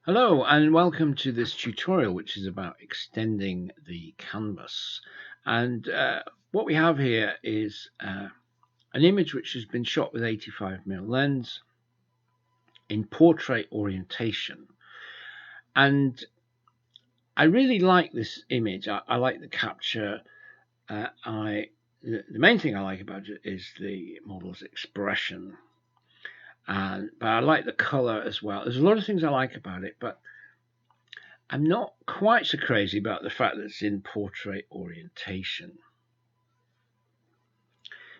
Hello and welcome to this tutorial which is about extending the canvas. And what we have here is an image which has been shot with 85mm lens in portrait orientation. And I really like this image. I like the capture. The main thing I like about it is the model's expression. But I like the color as well. There's a lot of things I like about it, but I'm not quite so crazy about the fact that it's in portrait orientation.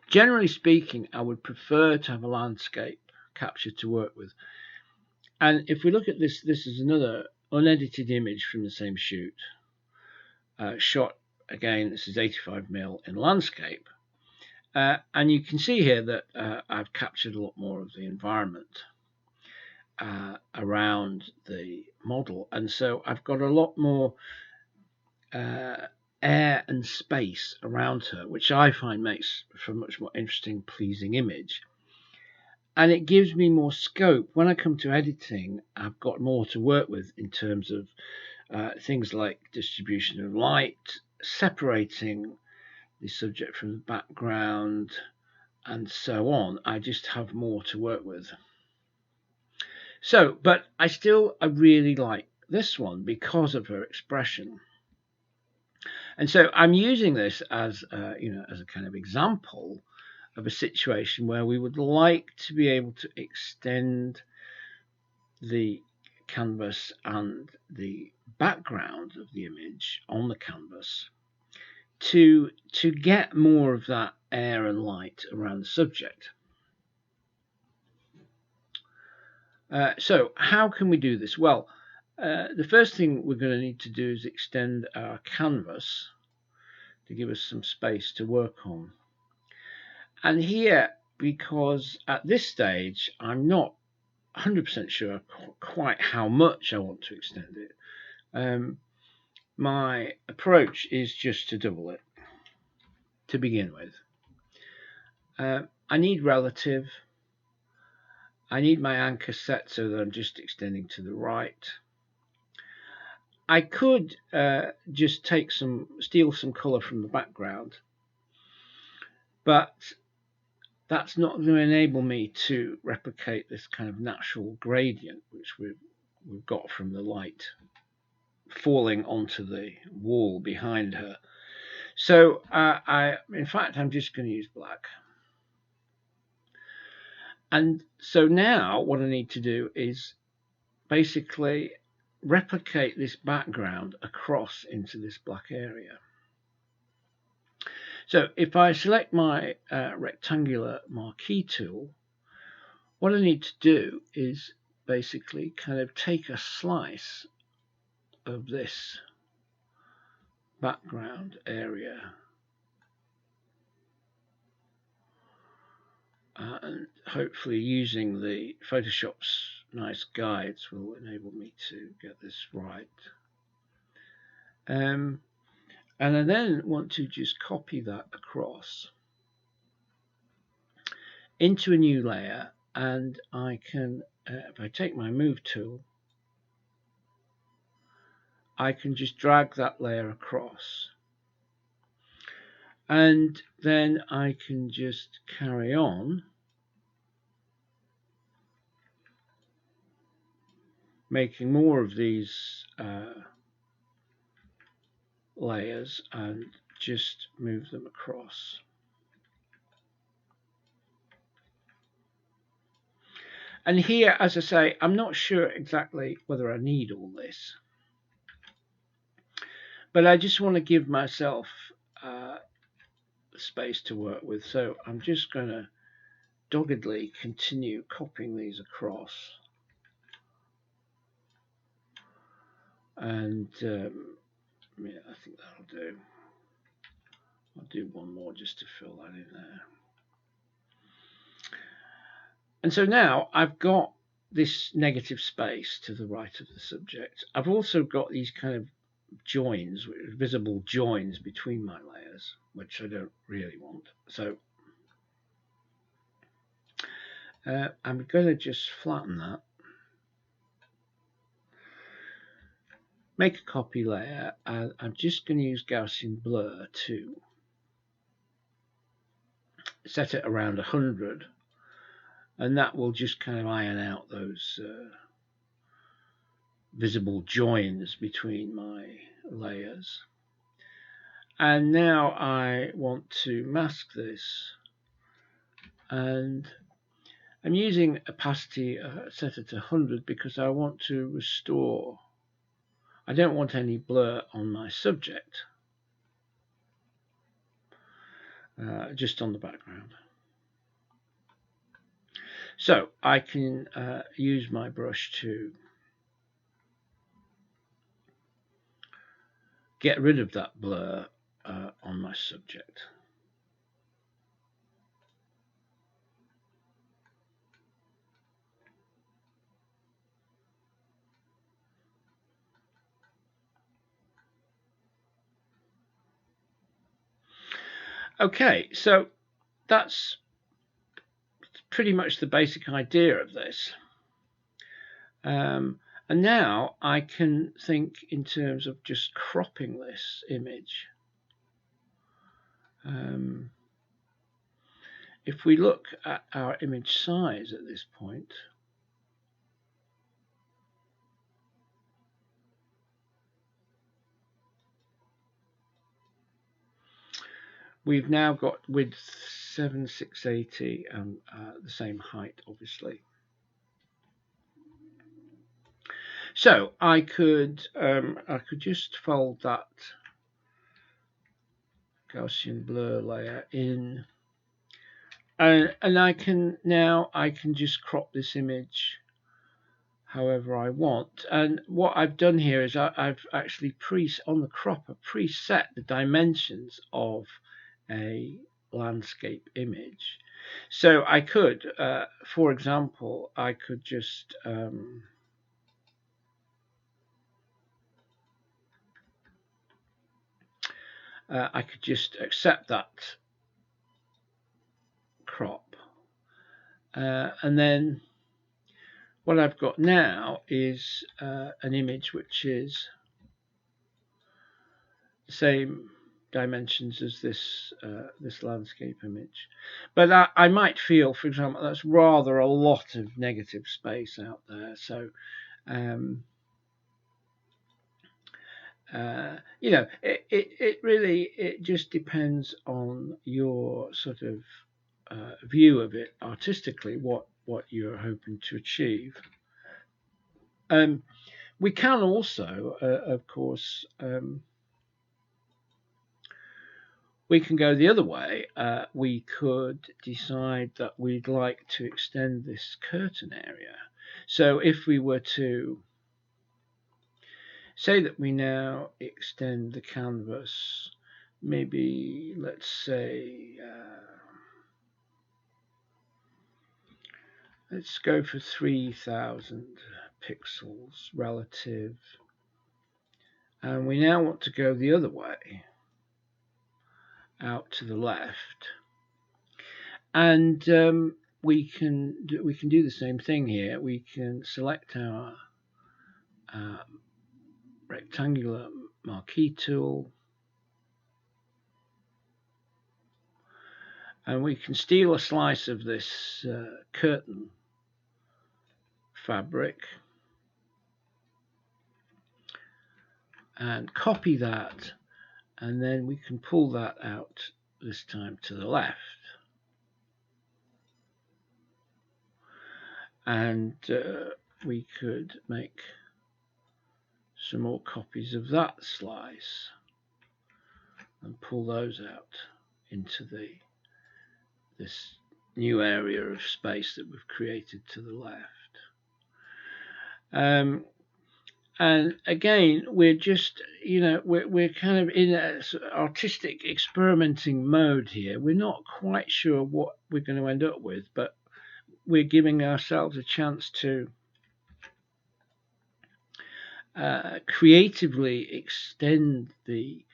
Generally speaking, I would prefer to have a landscape capture to work with. And if we look at this, this is another unedited image from the same shoot, shot again, this is 85mm in landscape. And you can see here that I've captured a lot more of the environment around the model. And so I've got a lot more air and space around her, which I find makes for a much more interesting, pleasing image. And it gives me more scope. When I come to editing, I've got more to work with in terms of things like distribution of light, separating the subject from the background, and so on. I just have more to work with. So, but I really like this one because of her expression. And so I'm using this as as a kind of example of a situation where we would like to be able to extend the canvas and the background of the image on the canvas to get more of that air and light around the subject. So how can we do this? Well, the first thing we're going to need to do is extend our canvas to give us some space to work on. And here, because at this stage, I'm not 100% sure quite how much I want to extend it. My approach is just to double it to begin with. I need relative. I need my anchor set so that I'm just extending to the right. I could just steal some color from the background, but that's not going to enable me to replicate this kind of natural gradient which we've got from the light falling onto the wall behind her. So in fact, I'm just going to use black. And so now what I need to do is basically replicate this background across into this black area. So if I select my rectangular marquee tool, what I need to do is basically kind of take a slice of this background area and hopefully using the Photoshop's nice guides will enable me to get this right. And I then want to just copy that across into a new layer, and I can, if I take my move tool, I can just drag that layer across. And then I can just carry on making more of these layers and just move them across. And here, as I say, I'm not sure exactly whether I need all this, but I just want to give myself space to work with. So I'm just going to doggedly continue copying these across. And yeah, I think that'll do. I'll do one more just to fill that in there. And so now I've got this negative space to the right of the subject. I've also got these kind of joins, visible joins between my layers, which I don't really want. So I'm going to just flatten that. make a copy layer, and I'm just going to use Gaussian blur to set it around 100, and that will just kind of iron out those visible joins between my layers. And now I want to mask this, and I'm using opacity set it to 100 because I want to restore, I don't want any blur on my subject, just on the background. So I can use my brush to get rid of that blur on my subject. Okay, so that's pretty much the basic idea of this. And now I can think in terms of just cropping this image. If we look at our image size at this point, we've now got width 7680 and the same height, obviously. So I could just fold that Gaussian blur layer in, and I can just crop this image however I want. And what I've done here is I've actually on the cropper preset the dimensions of a landscape image. So I could, for example, I could just accept that crop, and then what I've got now is an image which is the same dimensions as this landscape image, but I might feel, for example, that's rather a lot of negative space out there. So you know, it really just depends on your sort of view of it artistically, what you're hoping to achieve. We can also, of course, we can go the other way. We could decide that we'd like to extend this curtain area. So if we were to say that we now extend the canvas, maybe let's say let's go for 3000 pixels relative, and we now want to go the other way out to the left, and we can do the same thing here. We can select our rectangular marquee tool, and we can steal a slice of this curtain fabric and copy that, and then we can pull that out this time to the left, and we could make some more copies of that slice and pull those out into this new area of space that we've created to the left. And again, we're just, you know, we're kind of in an artistic experimenting mode here. We're not quite sure what we're going to end up with, but we're giving ourselves a chance to creatively extend the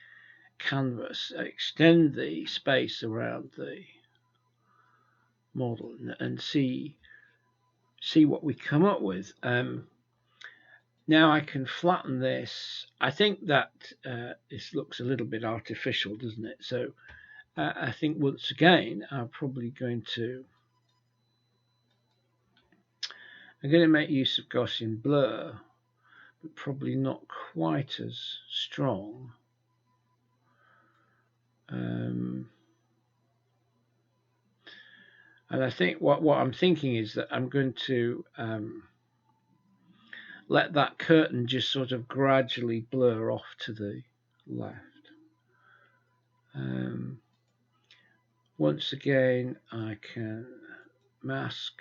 canvas, extend the space around the model, and see what we come up with. Now I can flatten this. I think that this looks a little bit artificial, doesn't it? So I think once again I'm going to make use of Gaussian blur, but probably not quite as strong. And I think what I'm thinking is that I'm going to let that curtain just sort of gradually blur off to the left. Once again, I can mask,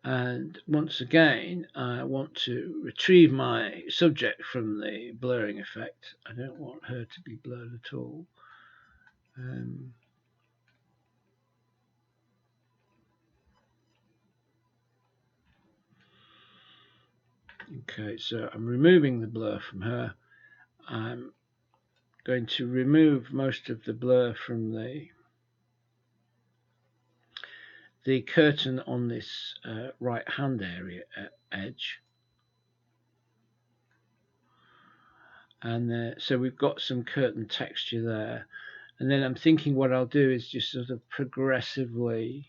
and once again I want to retrieve my subject from the blurring effect. I don't want her to be blurred at all. Okay, so I'm removing the blur from her. I'm going to remove most of the blur from the curtain on this right hand area edge, and so we've got some curtain texture there. And then I'm thinking what I'll do is just sort of progressively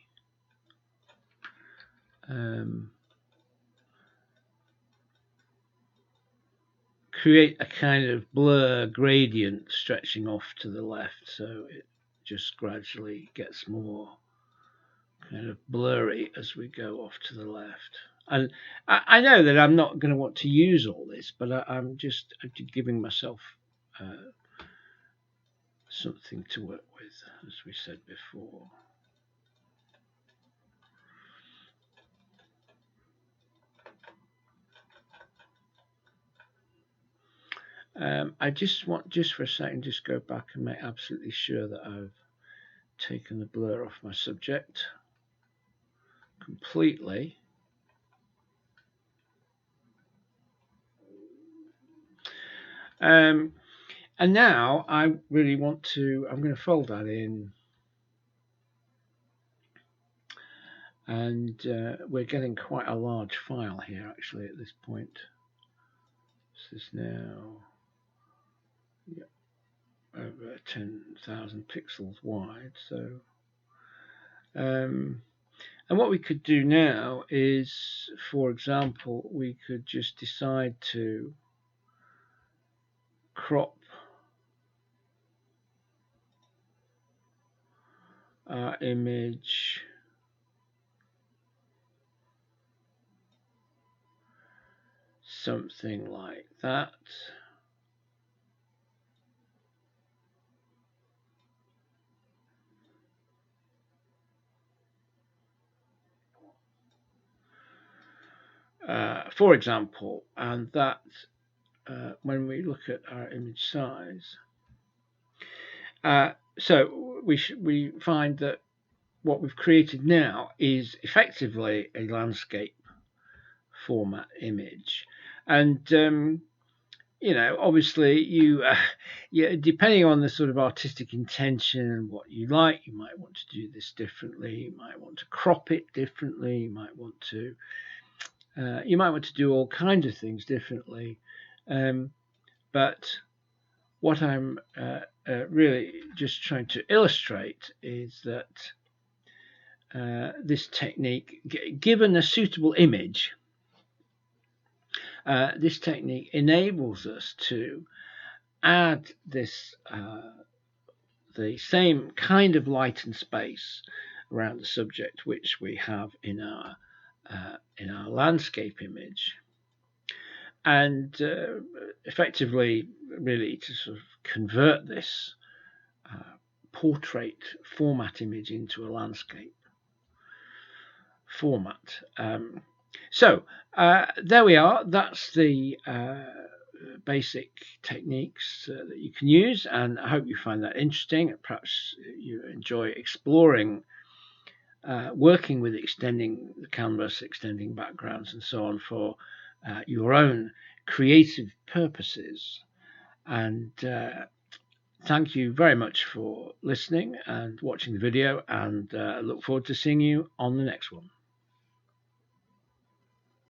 create a kind of blur gradient stretching off to the left, so it just gradually gets more kind of blurry as we go off to the left. And I know that I'm not going to want to use all this, but I'm just giving myself something to work with, as we said before. I just want, just for a second, just go back and make absolutely sure that I've taken the blur off my subject completely. And now I really want to, I'm going to fold that in, and we're getting quite a large file here actually at this point. This is now over 10,000 pixels wide. So, and what we could do now is, for example, we could just decide to crop our image something like that. For example, and that when we look at our image size, so we find that what we've created now is effectively a landscape format image, and you know, obviously you depending on the sort of artistic intention and what you like, you might want to do this differently, you might want to crop it differently, you might want to do all kinds of things differently, but what I'm really just trying to illustrate is that this technique, given a suitable image, this technique enables us to add this the same kind of light and space around the subject which we have in our landscape image, and effectively really to sort of convert this portrait format image into a landscape format. So there we are. That's the basic techniques that you can use, and I hope you find that interesting. Perhaps you enjoy exploring working with extending the canvas, extending backgrounds and so on for your own creative purposes. And thank you very much for listening and watching the video, and look forward to seeing you on the next one.